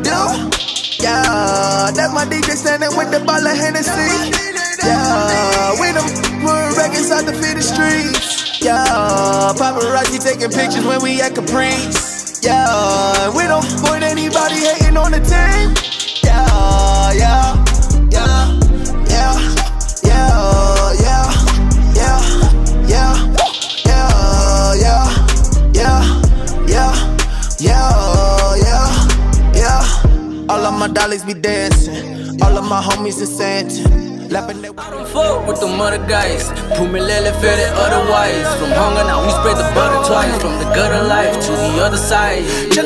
Yeah, that's my DJ standing with the bottle of Hennessy. Yeah, we them putting records out to feed the streets. Yeah, paparazzi taking pictures when we at Caprice. Yeah, we don't point anybody hating on the team. Yeah, yeah, yeah, yeah, yeah, yeah, yeah, yeah, yeah, yeah, yeah, yeah, yeah, yeah. All of my dollies be dancing, all of my homies is Santa. I don't fuck with them other guys. Pumilele fed it otherwise. From hunger now we spread the butter twice. From the gutter life to the other side. Shut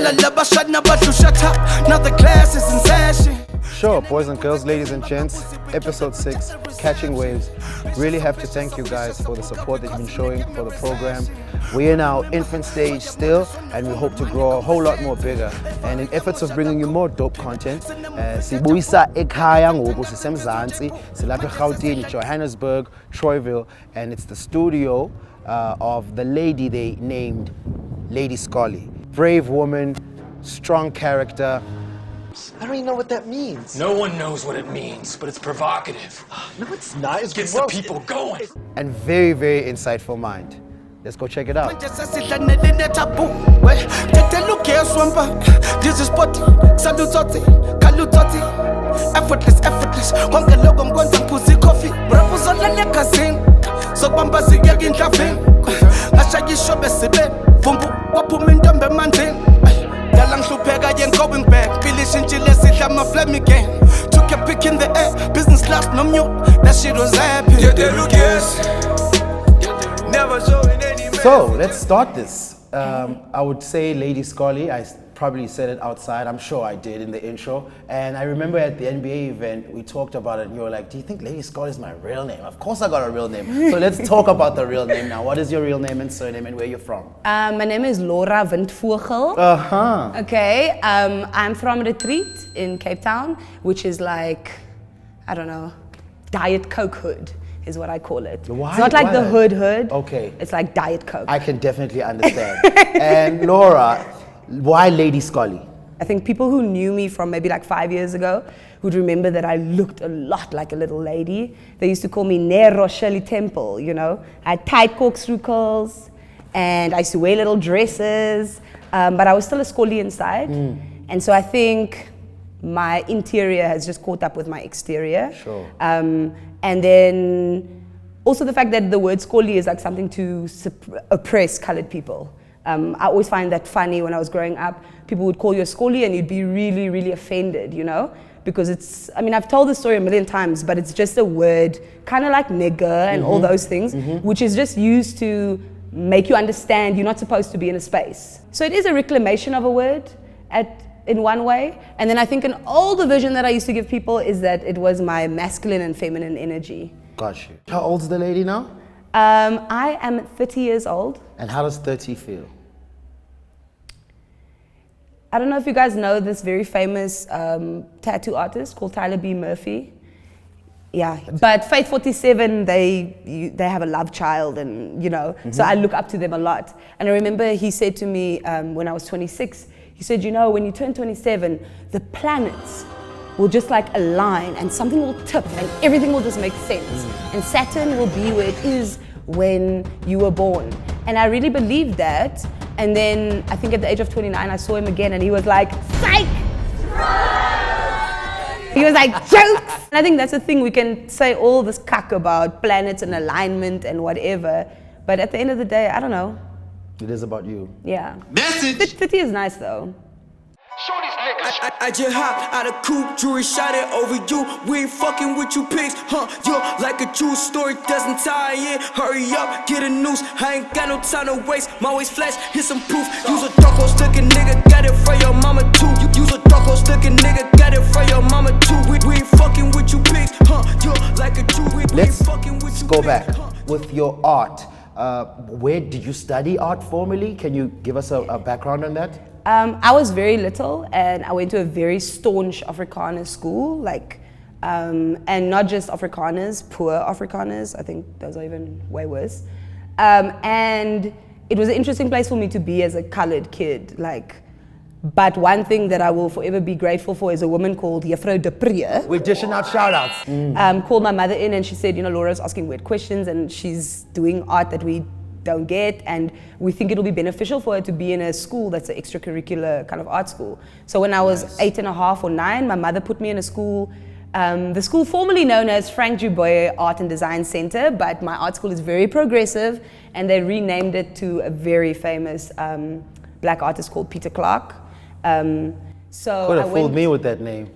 up, now the class is in session. Sure, boys and girls, ladies and gents, episode 6, Catching Waves. Really have to thank you guys for the support that you've been showing for the program. We're in our infant stage still, and we hope to grow a whole lot more bigger. And in efforts of bringing you more dope content, sibuyisa ekhaya ngoku sisemzantsi, silapha eGauteng, Johannesburg, Troyville, and it's the studio of the lady they named Lady Skollie. Brave woman, strong character. I don't even know what that means. No one knows what it means, but it's provocative. No, it's not. It gets the people going. And very, very insightful mind. Let's go check it out. Going back, took a pick in the air, business class, no mute, that shit was happy. So let's start this. I would say Lady Skollie. I probably said it outside. I'm sure I did in the intro. And I remember at the NBA event, we talked about it and you were like, do you think Lady Skollie is my real name? Of course I got a real name. So let's talk about the real name now. What is your real name and surname and where you're from? My name is Laura Windvogel. Okay, I'm from Retreat in Cape Town, which is like, I don't know, Diet Coke hood is what I call it. Why? It's not like the hood. Okay. It's like Diet Coke. I can definitely understand. And Laura, why Lady Skollie? I think people who knew me from maybe like 5 years ago would remember that I looked a lot like a little lady. They used to call me Nero Shirley Temple, you know. I had tight corkscrew curls and I used to wear little dresses, but I was still a Skollie inside. And so I think my interior has just caught up with my exterior. Sure. And then also the fact that the word Skollie is like something to oppress colored people. I always find that funny when I was growing up. People would call you a Skollie and you'd be really, really offended, you know? Because it's, I mean, I've told this story a million times, but it's just a word, kind of like nigger and all those things, which is just used to make you understand you're not supposed to be in a space. So it is a reclamation of a word in one way. And then I think an older version that I used to give people is that it was my masculine and feminine energy. Got you. How old's the lady now? I am 30 years old. And how does 30 feel? I don't know if you guys know this very famous tattoo artist called Tyler B. Murphy. Yeah, but Faith 47, they have a love child and, you know, so I look up to them a lot. And I remember he said to me when I was 26, he said, you know, when you turn 27, the planets will just like align and something will tip and everything will just make sense. And Saturn will be where it is when you were born. And I really believed that. And then I think at the age of 29, I saw him again and he was like, psych! He was like, jokes! And I think that's the thing, we can say all this cuck about planets and alignment and whatever, but at the end of the day, I don't know. It is about you. Yeah. Message! 50 is nice though. I just hopped out of coupe, jewelry shot it over you. We ain't fucking with you pigs, huh? You're like a true story, doesn't tie in. Hurry up, get a noose. I ain't got no time to waste. My waist flash, hit some proof. Use a dark horse looking nigga, got it for your mama too. Use a dark horse looking nigga, got it for your mama too. We ain't fucking with you pigs, huh? You're like a Jew. Let's go back with your art. Where did you study art formally? Can you give us a background on that? I was very little and I went to a very staunch Afrikaner school, like, and not just Afrikaners, poor Afrikaners. I think those are even way worse. And it was an interesting place for me to be as a colored kid. Like, But one thing that I will forever be grateful for is a woman called Juffrou de Pree. We're dishing out shout outs. Called my mother in and she said, Laura's asking weird questions and she's doing art that we don't get, and we think it'll be beneficial for her to be in a school that's an extracurricular kind of art school. So when I was 8.5 or 9, my mother put me in a school, the school formerly known as Frank Dubois Art and Design Center, but my art school is very progressive and they renamed it to a very famous black artist called Peter Clark. So Could have fooled me with that name.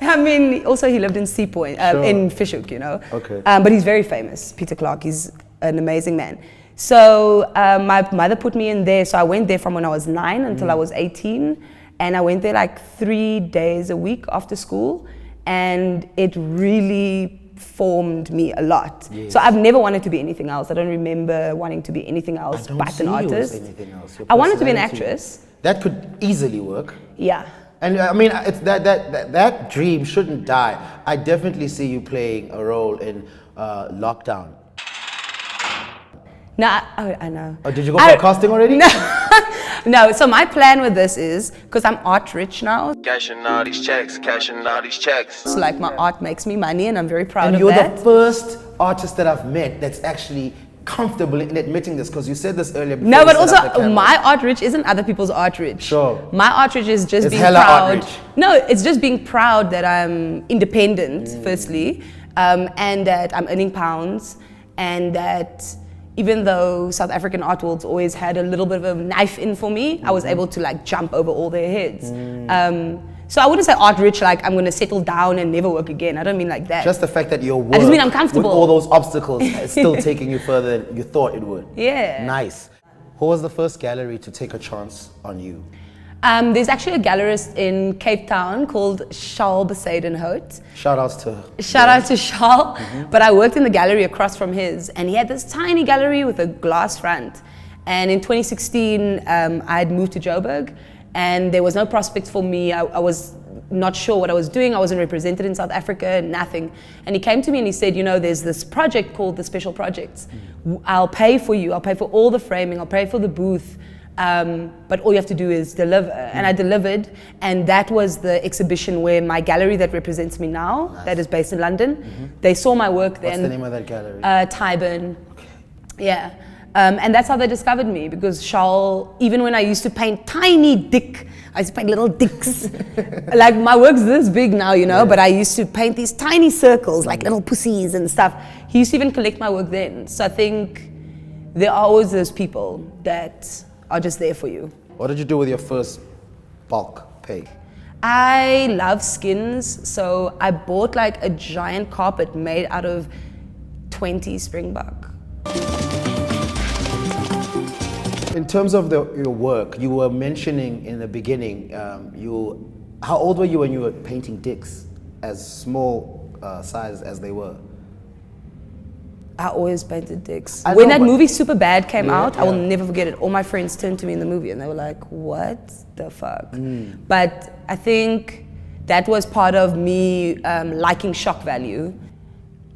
I mean, also he lived in Sea Point, in Fishhook, Okay. But he's very famous, Peter Clark. He's an amazing man. So my mother put me in there. So I went there from when I was 9 until I was 18. And I went there like 3 days a week after school. And it really formed me a lot. Yes. So I've never wanted to be anything else. I don't remember wanting to be anything else but an artist. Anything else. I wanted to be an actress. That could easily work. Yeah. And I mean, it's that dream shouldn't die. I definitely see you playing a role in Lockdown. No, I know. Oh, did you go for casting already? No, so my plan with this is, because I'm art rich now, Cashing all these checks, cashing all these checks. so like my art makes me money and I'm very proud And of you're that. the first artist that I've met that's actually comfortable in admitting this, because you said this earlier. Before No, you but set up the also camera. my art rich isn't other people's art rich. Sure. My art rich is just It's being hella art proud. rich. No, it's just being proud that I'm independent, firstly, and that I'm earning pounds, and that even though South African art world's always had a little bit of a knife in for me, I was able to like jump over all their heads. So I wouldn't say art rich like I'm going to settle down and never work again. I don't mean like that. Just the fact that your work I just mean I'm comfortable. with all those obstacles is still taking you further than you thought it would. Yeah. Nice. Who was the first gallery to take a chance on you? There's actually a gallerist in Cape Town called Charles Besadenhout. Shout outs to Shout out to Charles. But I worked in the gallery across from his, and he had this tiny gallery with a glass front. And in 2016, I had moved to Joburg, and there was no prospects for me. I was not sure what I was doing. I wasn't represented in South Africa, nothing. And he came to me and he said, there's this project called the Special Projects. I'll pay for you. I'll pay for all the framing. I'll pay for the booth. But all you have to do is deliver. And I delivered, and that was the exhibition where my gallery that represents me now, that is based in London, they saw my work there. What's the name of that gallery? Tyburn. Yeah. And that's how they discovered me, because Charles, even when I used to paint tiny dick, I used to paint little dicks. Like my work's this big now, but I used to paint these tiny circles, like little pussies and stuff. He used to even collect my work then. So I think there are always those people that are just there for you. What did you do with your first bulk pay? I love skins, so I bought like a giant carpet made out of 20 springbuck. In terms of your work, you were mentioning in the beginning, how old were you when you were painting dicks, as small size as they were? I always painted dicks. I When know, that but- movie Superbad came Yeah, out, I will yeah. never forget it. All my friends turned to me in the movie and they were like, what the fuck? But I think that was part of me liking shock value.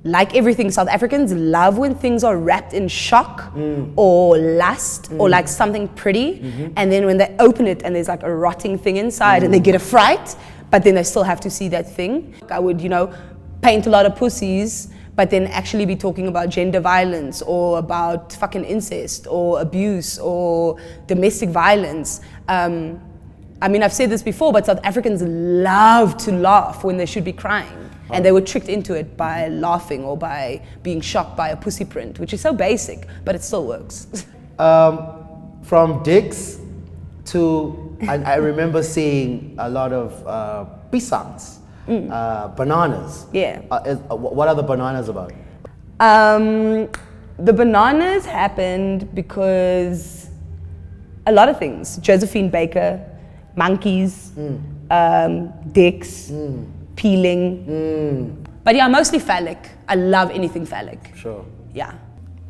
Like everything, South Africans love when things are wrapped in shock or lust or like something pretty. And then when they open it and there's like a rotting thing inside and they get a fright, but then they still have to see that thing. I would, paint a lot of pussies, but then actually be talking about gender violence or about fucking incest or abuse or domestic violence. I've said this before, but South Africans love to laugh when they should be crying. And they were tricked into it by laughing or by being shocked by a pussy print, which is so basic, but it still works. From dicks to, I remember seeing a lot of pisans, bananas. Yeah. What are the bananas about? The bananas happened because a lot of things. Josephine Baker, monkeys, dicks, peeling. But yeah, mostly phallic. I love anything phallic. Sure. Yeah.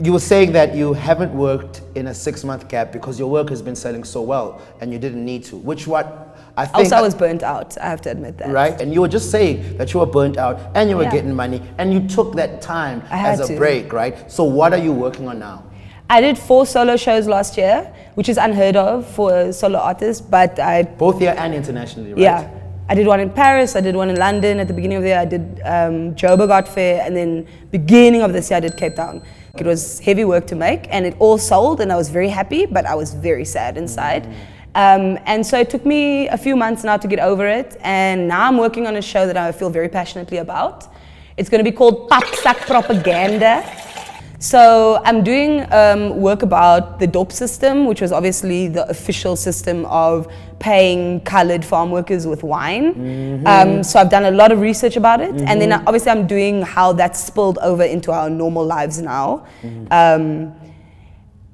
You were saying that you haven't worked in a 6-month gap because your work has been selling so well and you didn't need to, which I think... Also, I was burnt out, I have to admit that. Right? And you were just saying that you were burnt out and you were Yeah. getting money and you took that time I had as a to. break, right? So what are you working on now? I did 4 solo shows last year, which is unheard of for a solo artist, but Both here and internationally, right? Yeah. I did one in Paris, I did one in London at the beginning of the year, I did Joburg Art Fair, and then beginning of this year I did Cape Town. It was heavy work to make, and it all sold, and I was very happy, but I was very sad inside. And so it took me a few months now to get over it, and now I'm working on a show that I feel very passionately about. It's going to be called Papsak Propaganda. So I'm doing work about the DOP system, which was obviously the official system of paying colored farm workers with wine. So I've done a lot of research about it. And then obviously I'm doing how that's spilled over into our normal lives now.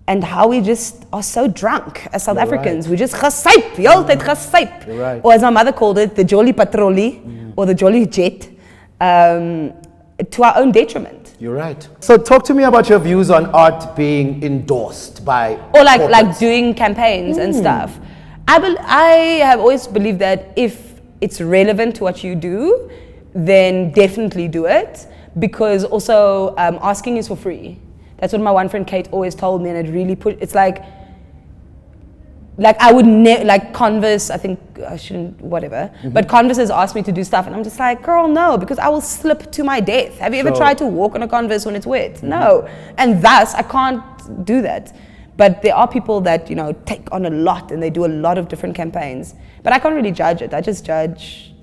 And how we just are so drunk as South Africans. We just gesyp, heeltyd gesyp. Right. Or as my mother called it, the jolly patrollie or the jolly jet, to our own detriment. You're right. So talk to me about your views on art being endorsed by Or corporates. like doing campaigns and stuff. I have always believed that if it's relevant to what you do, then definitely do it. Because also asking is for free. That's what my one friend Kate always told me, and it really it's like I would like Converse, I think I shouldn't, whatever, but Converse has asked me to do stuff and I'm just like, girl, no, because I will slip to my death. Have you ever tried to walk on a Converse when it's wet? No. And thus, I can't do that. But there are people that, you know, take on a lot and they do a lot of different campaigns. But I can't really judge it. I just judge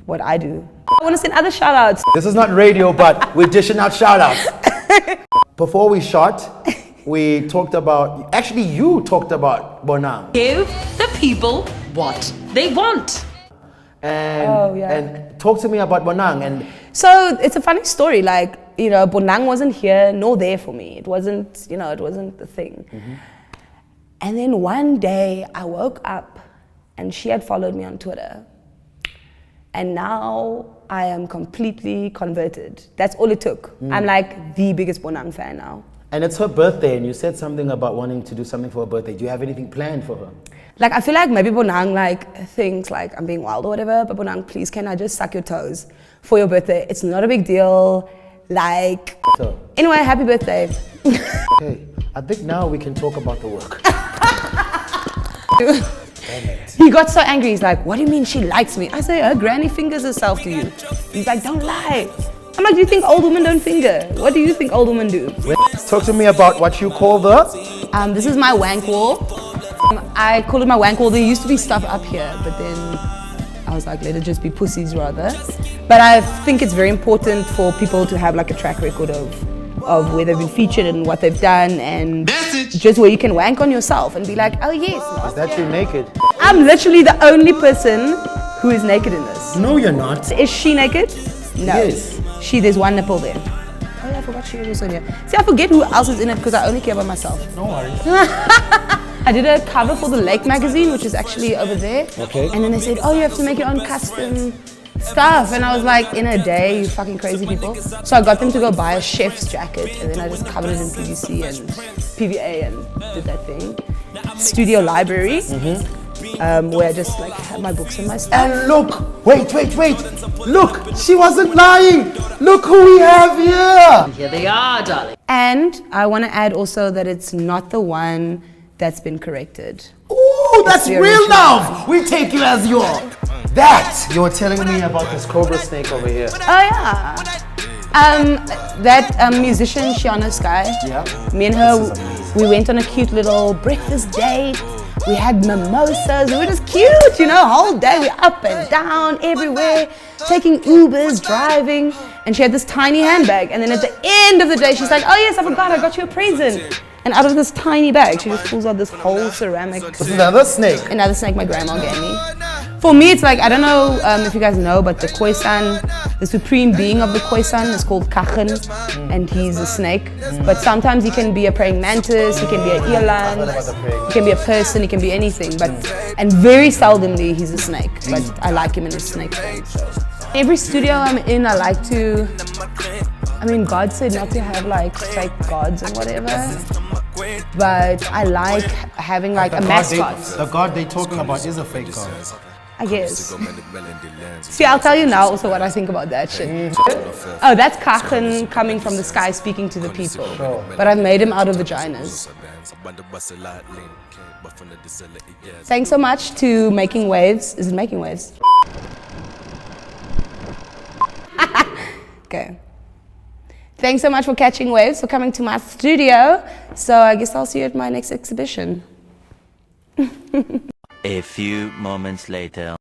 what I do. I want to send other shout outs. This is not radio, but we're dishing out shout outs. Before we shot, we talked about, actually you talked about Bonang. Give the people what they want. And, and talk to me about Bonang. And so it's a funny story, like, you know, Bonang wasn't here nor there for me. It wasn't, you know, it wasn't the thing. And then one day I woke up and she had followed me on Twitter. And now I am completely converted. That's all it took. I'm like the biggest Bonang fan now. And it's her birthday, and you said something about wanting to do something for her birthday. Do you have anything planned for her? Like, I feel like maybe Bonang like thinks like I'm being wild or whatever, but Bonang, please, can I just suck your toes for your birthday? It's not a big deal. Like, So, anyway, happy birthday. okay, I think now we can talk about the work. He got so angry. He's like, what do you mean she likes me? I say, her granny fingers herself to you. He's like, don't lie. I'm like, do you think old women don't finger? What do you think old women do? Talk to me about what you call the... This is my wank wall. I call it my wank wall. There used to be stuff up here, but then I was like, let it just be pussies rather. But I think it's very important for people to have like a track record of where they've been featured and what they've done, and just where you can wank on yourself and be like, oh yes. Is that you naked? I'm literally the only person who is naked in this. No, you're not. Is she naked? No. Yes. There's one nipple there. Oh yeah, I forgot she was also here. See, I forget who else is in it because I only care about myself. No worries. I did a cover for the Lake magazine, which is actually over there. Okay. And then they said, oh, you have to make your own custom stuff. And I was like, in a day, you fucking crazy people. So I got them to go buy a chef's jacket, and then I just covered it in PVC and PVA and did that thing. Studio library. Where I just like have my books and my stuff. And look, wait. Look, she wasn't lying. Look who we have here. Here they are, darling. And I want to add also that it's not the one that's been corrected. Ooh, that's the real original love. We take you as you are. That you're telling me about this cobra snake over here. Oh yeah. That musician Shiana Sky. Yeah. Me and her, we went on a cute little breakfast date. We had mimosas. We were just cute, you know, whole day. We up and down everywhere, taking Ubers, driving. And she had this tiny handbag. And then at the end of the day, she's like, oh yes, I forgot, I got you a present. And out of this tiny bag, she just pulls out this whole ceramic. This is another snake. Another snake my grandma gave me. For me, it's like, I don't know if you guys know, but the Khoisan, the supreme being of the Khoisan is called Kachin, and he's a snake. But sometimes he can be a praying mantis, he can be an eland, he can be a person, he can be anything. And very seldomly, he's a snake. But I like him in his snake form. So. Every studio I'm in, I like to, I mean, God said not to have like fake gods and whatever. But I like having like a mascot. The god they're talking about is a fake god. I guess. See, I'll tell you now also what I think about that shit. Oh, that's Kachin coming from the sky speaking to the people. But I've made him out of vaginas. Thanks so much to Making Waves. Is it Making Waves? Okay. Thanks so much for Catching Waves, for coming to my studio. So I guess I'll see you at my next exhibition. A few moments later.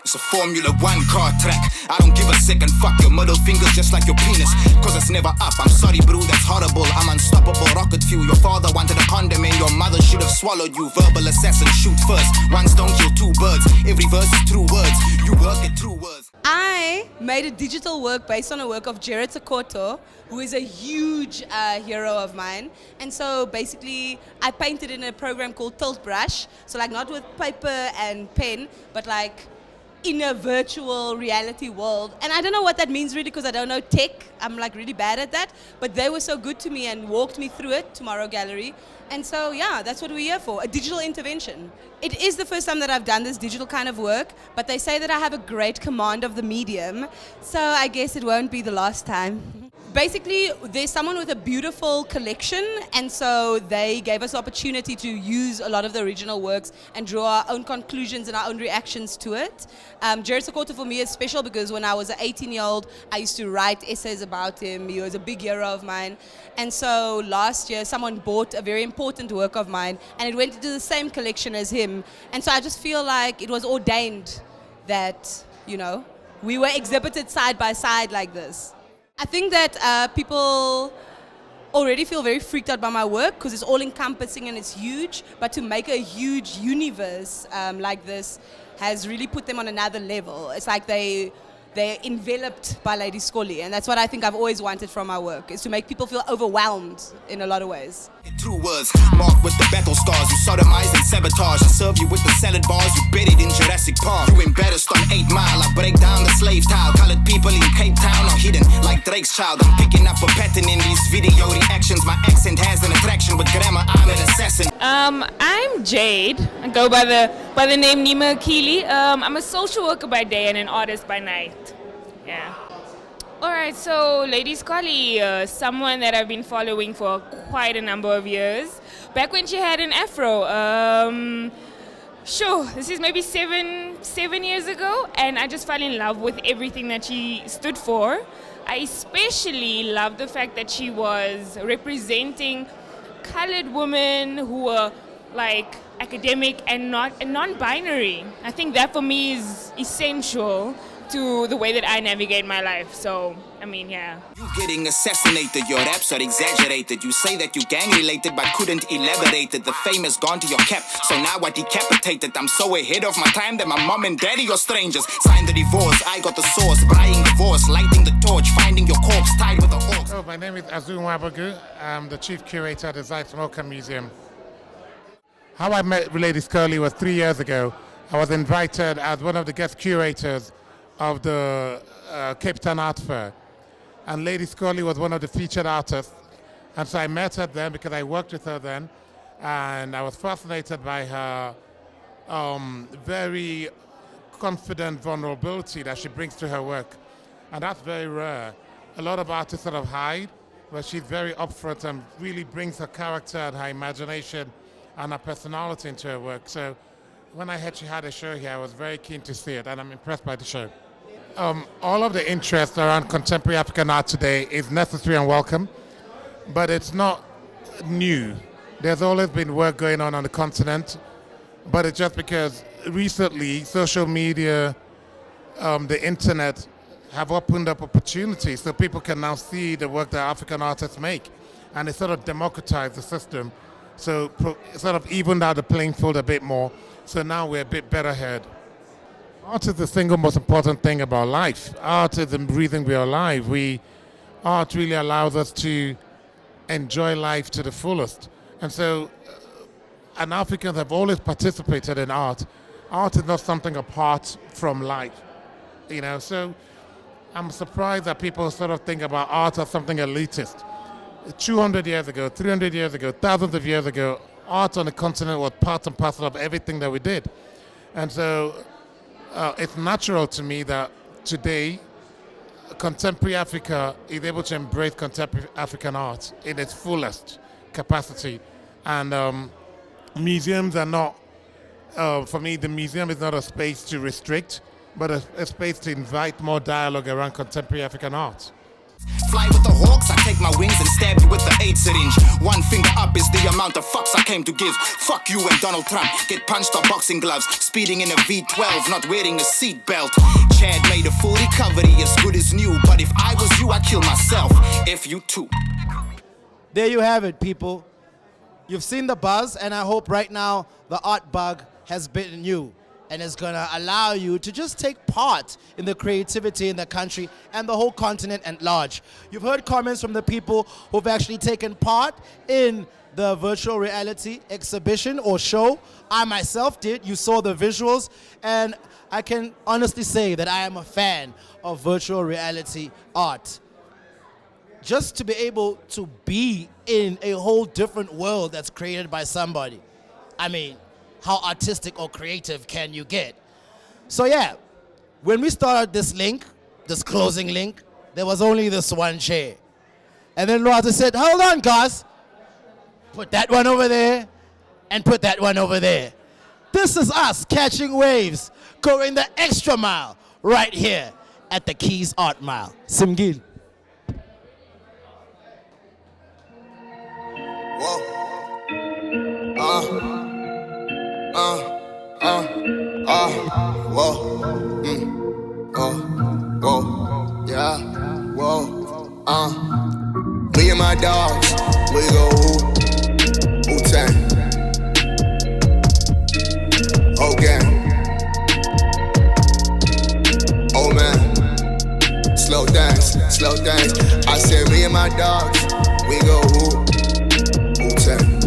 It's a Formula One car track. I don't give a second, fuck your middle fingers just like your penis. Cause it's never up, I'm sorry bro, that's horrible. I'm unstoppable, rocket fuel. Your father wanted a condom and your mother should have swallowed you. Verbal assassin, shoot first. One stone kill two birds. Every verse is true words. You work it through words. I made a digital work based on a work of Jared Sokoto, who is a huge hero of mine. And so basically I painted in a program called Tilt Brush. So like not with paper and pen, but like in a virtual reality world. And I don't know what that means really because I don't know tech. I'm like really bad at that. But they were so good to me and walked me through it, Tomorrow Gallery. And so yeah, that's what we're here for, a digital intervention. It is the first time that I've done this digital kind of work, but they say that I have a great command of the medium. So I guess it won't be the last time. Basically, there's someone with a beautiful collection, and so they gave us the opportunity to use a lot of the original works and draw our own conclusions and our own reactions to it. Jared Sokoto for me is special because when I was an 18-year-old, I used to write essays about him. He was a big hero of mine. And so last year, someone bought a very important work of mine, and it went into the same collection as him. And so I just feel like it was ordained that, you know, we were exhibited side by side like this. I think that people already feel very freaked out by my work because it's all encompassing and it's huge, but to make a huge universe like this has really put them on another level. It's like they're enveloped by Lady Skollie, and that's what I think I've always wanted from my work, is to make people feel overwhelmed in a lot of ways. True words, marked with the battle scars. You sodomize and sabotage. I serve you with the salad bars. You buried in Jurassic Park. You embarrassed on 8 Mile. I break down the slave tile. Colored people in Cape Town are hidden like Drake's child. I'm picking up a pattern in these video reactions. My accent has an attraction with grammar. I'm an assassin. I'm Jade. I go by the name Nima Akili. I'm a social worker by day and an artist by night. Yeah. Alright, so Lady Skollie, someone that I've been following for quite a number of years. Back when she had an afro, sure, this is maybe seven years ago, and I just fell in love with everything that she stood for. I especially love the fact that she was representing colored women who were like academic and non-binary. I think that for me is essential to the way that I navigate my life. So, I mean, yeah. You getting assassinated, your raps are exaggerated. You say that you gang related but couldn't elaborate it. The fame has gone to your cap, so now I decapitated. I'm so ahead of my time that my mom and daddy are strangers. Signed the divorce, I got the source. Buying divorce, lighting the torch, finding your corpse tied with the ox. Oh, my name is Azu Wabagu. I'm the chief curator at the Zaitanoka Museum. How I met Lady Skollie was 3 years ago. I was invited as one of the guest curators of the Cape Town Art Fair. And Lady Skollie was one of the featured artists. And so I met her then because I worked with her then. And I was fascinated by her very confident vulnerability that she brings to her work. And that's very rare. A lot of artists sort of hide, but she's very upfront and really brings her character and her imagination and her personality into her work. So when I heard she had a show here, I was very keen to see it, and I'm impressed by the show. All of the interest around contemporary African art today is necessary and welcome, but it's not new. There's always been work going on the continent, but it's just because recently social media, the internet have opened up opportunities so people can now see the work that African artists make, and it sort of democratized the system. So sort of evened out the playing field a bit more, so now we're a bit better ahead. Art is the single most important thing about life. Art is the reason we are alive. Art really allows us to enjoy life to the fullest. And so, and Africans have always participated in art. Art is not something apart from life, you know. So I'm surprised that people sort of think about art as something elitist. 200 years ago, 300 years ago, thousands of years ago, art on the continent was part and parcel of everything that we did. And so it's natural to me that today contemporary Africa is able to embrace contemporary African art in its fullest capacity. And museums are not, for me, the museum is not a space to restrict, but a space to invite more dialogue around contemporary African art. Fly with the hawks, I take my wings and stab you with the 8 syringe. One finger up is the amount of fucks I came to give. Fuck you and Donald Trump, get punched or boxing gloves. Speeding in a V12, not wearing a seatbelt. Chad made a full recovery, as good as new. But if I was you, I'd kill myself. If you too. There you have it, people. You've seen the buzz, and I hope right now the art bug has bitten you and is going to allow you to just take part in the creativity in the country and the whole continent at large. You've heard comments from the people who've actually taken part in the virtual reality exhibition or show. I myself did. You saw the visuals, and I can honestly say that I am a fan of virtual reality art. Just to be able to be in a whole different world that's created by somebody. I mean, how artistic or creative can you get? So yeah, when we started this link, this closing link, there was only this one chair. And then Loaza said, hold on guys, put that one over there and put that one over there. This is us catching waves, going the extra mile right here at the Keys Art Mile. Simgil. Me and my dogs, we go Wu-Tang. Okay. Oh man, slow dance. I said me and my dogs, we go Wu-Tang.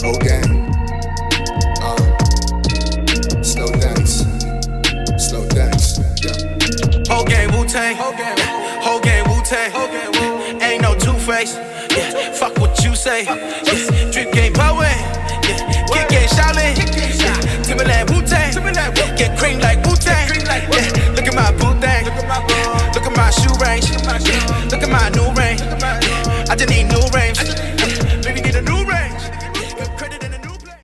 Okay. Slow dance. Yeah. Whole game Wu-Tang. Whole game Wu-Tang. Ain't no two-face. Yeah, fuck what you say. Yeah, drip game power. Yeah, kick game Shaolin. Yeah, Timberland Wu-Tang. Get cream like Wu-Tang. Yeah, look at my Wu-Tang. Look at my shoe range.